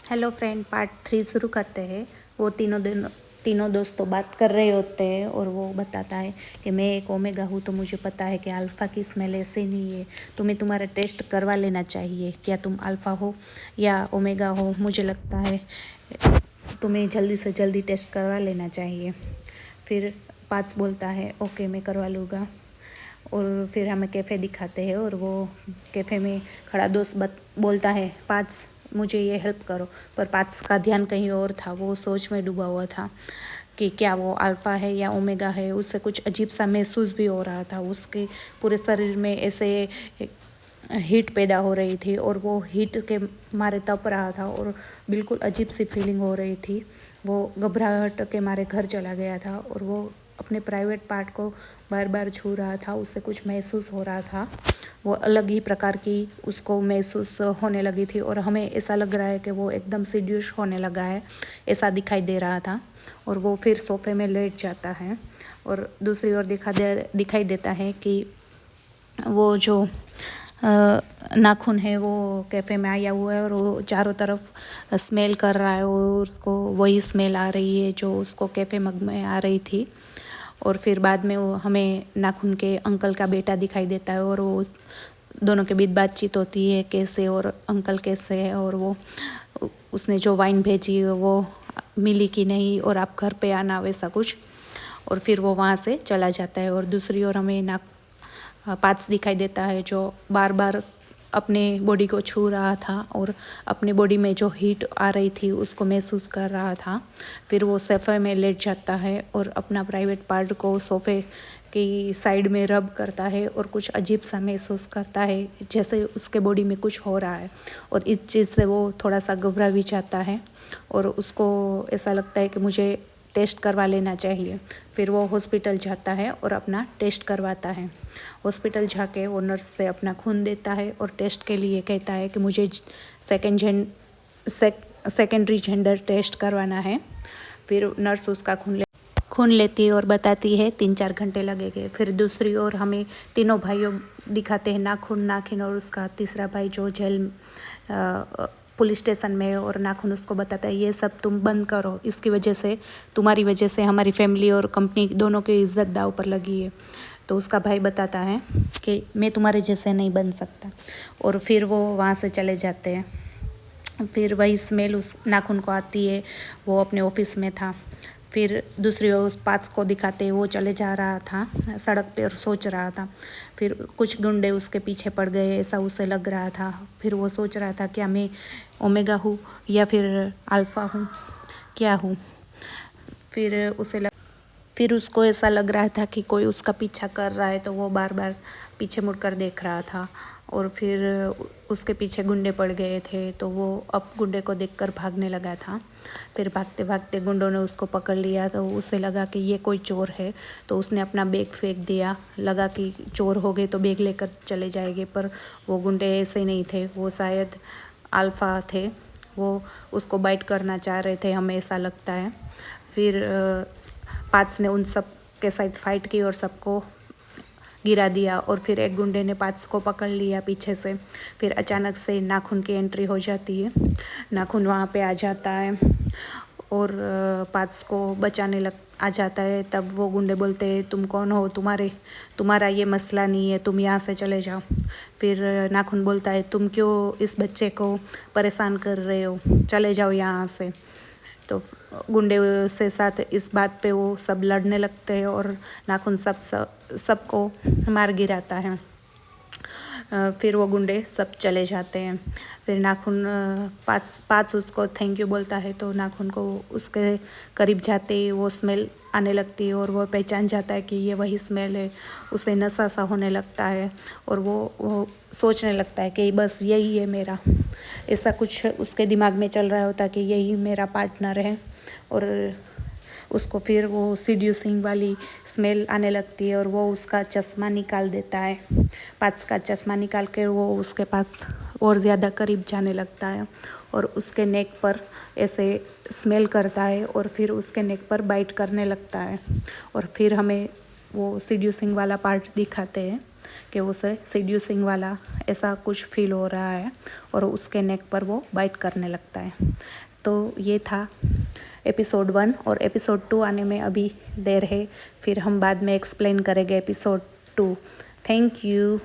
Hello friend, part 3 शुरू करते हैं। वो तीनों दोस्त तो बात कर रहे होते हैं और वो बताता है कि मैं एक ओमेगा हूँ, तो मुझे पता है कि अल्फ़ा की स्मेल ऐसे नहीं है। तुम्हें तुम्हारा टेस्ट करवा लेना चाहिए, क्या तुम अल्फ़ा हो या ओमेगा हो। मुझे लगता है तुम्हें जल्दी से जल्दी टेस्ट करवा लेना चाहिए। फिर पाँच बोलता है ओके मैं करवा लूँगा। और फिर हमें कैफ़े दिखाते हैं और वो कैफ़े में खड़ा दोस्त बोलता है पाँच मुझे ये हेल्प करो। पर पाँच का ध्यान कहीं और था, वो सोच में डूबा हुआ था कि क्या वो अल्फ़ा है या ओमेगा है। उससे कुछ अजीब सा महसूस भी हो रहा था, उसके पूरे शरीर में ऐसे हीट पैदा हो रही थी और वो हीट के मारे तप रहा था और बिल्कुल अजीब सी फीलिंग हो रही थी। वो घबराहट के मारे घर चला गया था और वो अपने प्राइवेट पार्ट को बार बार छू रहा था। उससे कुछ महसूस हो रहा था, वो अलग ही प्रकार की उसको महसूस होने लगी थी और हमें ऐसा लग रहा है कि वो एकदम सीड्यूस होने लगा है, ऐसा दिखाई दे रहा था। और वो फिर सोफे में लेट जाता है और दूसरी ओर दिखाई देता है कि वो जो नाखून है वो कैफ़े में आया हुआ है और वो चारों तरफ स्मेल कर रहा है और उसको वही स्मेल आ रही है जो उसको कैफ़े मग में आ रही थी। और फिर बाद में वो हमें नाखून के अंकल का बेटा दिखाई देता है और वो दोनों के बीच बातचीत होती है कैसे और अंकल कैसे है और वो उसने जो वाइन भेजी है वो मिली कि नहीं और आप घर पे आना, वैसा कुछ। और फिर वो वहाँ से चला जाता है और दूसरी ओर हमें पाँच दिखाई देता है जो बार बार अपने बॉडी को छू रहा था और अपने बॉडी में जो हीट आ रही थी उसको महसूस कर रहा था। फिर वो सोफे में लेट जाता है और अपना प्राइवेट पार्ट को सोफे की साइड में रब करता है और कुछ अजीब सा महसूस करता है, जैसे उसके बॉडी में कुछ हो रहा है। और इस चीज़ से वो थोड़ा सा घबरा भी जाता है और उसको ऐसा लगता है कि मुझे टेस्ट करवा लेना चाहिए। फिर वो हॉस्पिटल जाता है और अपना टेस्ट करवाता है। हॉस्पिटल जाके वो नर्स से अपना खून देता है और टेस्ट के लिए कहता है कि मुझे सेकेंडरी जेंडर टेस्ट करवाना है। फिर नर्स उसका खून लेती है और बताती है 3-4 घंटे लगेंगे। फिर दूसरी ओर हमें तीनों भाइयों दिखाते हैं, नाखून और उसका तीसरा भाई जो जेल पुलिस स्टेशन में है और नाखून उसको बताता है ये सब तुम बंद करो, इसकी वजह से तुम्हारी वजह से हमारी फैमिली और कंपनी दोनों की इज्जत दाव पर लगी है। तो उसका भाई बताता है कि मैं तुम्हारे जैसे नहीं बन सकता और फिर वो वहाँ से चले जाते हैं। फिर वही स्मेल उस नाखून को आती है, वो अपने ऑफिस में था। फिर दूसरी ओर उस पाँच को दिखाते वो चले जा रहा था सड़क पे और सोच रहा था। फिर कुछ गुंडे उसके पीछे पड़ गए, ऐसा उसे लग रहा था। फिर वो सोच रहा था क्या मैं ओमेगा हूँ या फिर अल्फ़ा हूँ, क्या हूँ। फिर उसको ऐसा लग रहा था कि कोई उसका पीछा कर रहा है, तो वो बार बार पीछे मुड़कर देख रहा था। और फिर उसके पीछे गुंडे पड़ गए थे, तो वो अब गुंडे को देखकर भागने लगा था। फिर भागते भागते गुंडों ने उसको पकड़ लिया, तो उसे लगा कि ये कोई चोर है, तो उसने अपना बैग फेंक दिया। लगा कि चोर हो गए तो बैग लेकर चले जाएंगे, पर वो गुंडे ऐसे नहीं थे, वो शायद अल्फ़ा थे। वो उसको बाइट करना चाह रहे थे, हमें ऐसा लगता है। फिर पाँच ने उन सब के साथ फाइट की और सबको गिरा दिया और फिर एक गुंडे ने पाँच को पकड़ लिया पीछे से। फिर अचानक से नाखून की एंट्री हो जाती है, नाखून वहाँ पे आ जाता है और पाँच को बचाने लग आ जाता है। तब वो गुंडे बोलते हैं तुम कौन हो, तुम्हारा ये मसला नहीं है, तुम यहाँ से चले जाओ। फिर नाखून बोलता है तुम क्यों इस बच्चे को परेशान कर रहे हो, चले जाओ यहाँ से। तो गुंडे से साथ इस बात पे वो सब लड़ने लगते हैं और नाखून सबको मार गिराता है। फिर वो गुंडे सब चले जाते हैं। फिर नाखून पाँच उसको थैंक यू बोलता है, तो नाखून को उसके करीब जाते ही वो स्मेल आने लगती है और वो पहचान जाता है कि ये वही स्मेल है। उसे नशा सा होने लगता है और वो सोचने लगता है कि बस यही है मेरा, ऐसा कुछ उसके दिमाग में चल रहा होता कि यही मेरा पार्टनर है। और उसको फिर वो सीड्यूसिंग वाली स्मेल आने लगती है और वो उसका चश्मा निकाल देता है। पाँच का चश्मा निकाल कर वो उसके पास और ज़्यादा करीब जाने लगता है और उसके नेक पर ऐसे स्मेल करता है और फिर उसके नेक पर बाइट करने लगता है। और फिर हमें वो सीड्यूसिंग वाला पार्ट दिखाते हैं कि उसे सीड्यूसिंग वाला ऐसा कुछ फील हो रहा है और उसके नेक पर वो बाइट करने लगता है। तो ये था एपिसोड 1 और एपिसोड 2 आने में अभी देर है, फिर हम बाद में एक्सप्लेन करेंगे एपिसोड 2। Thank you.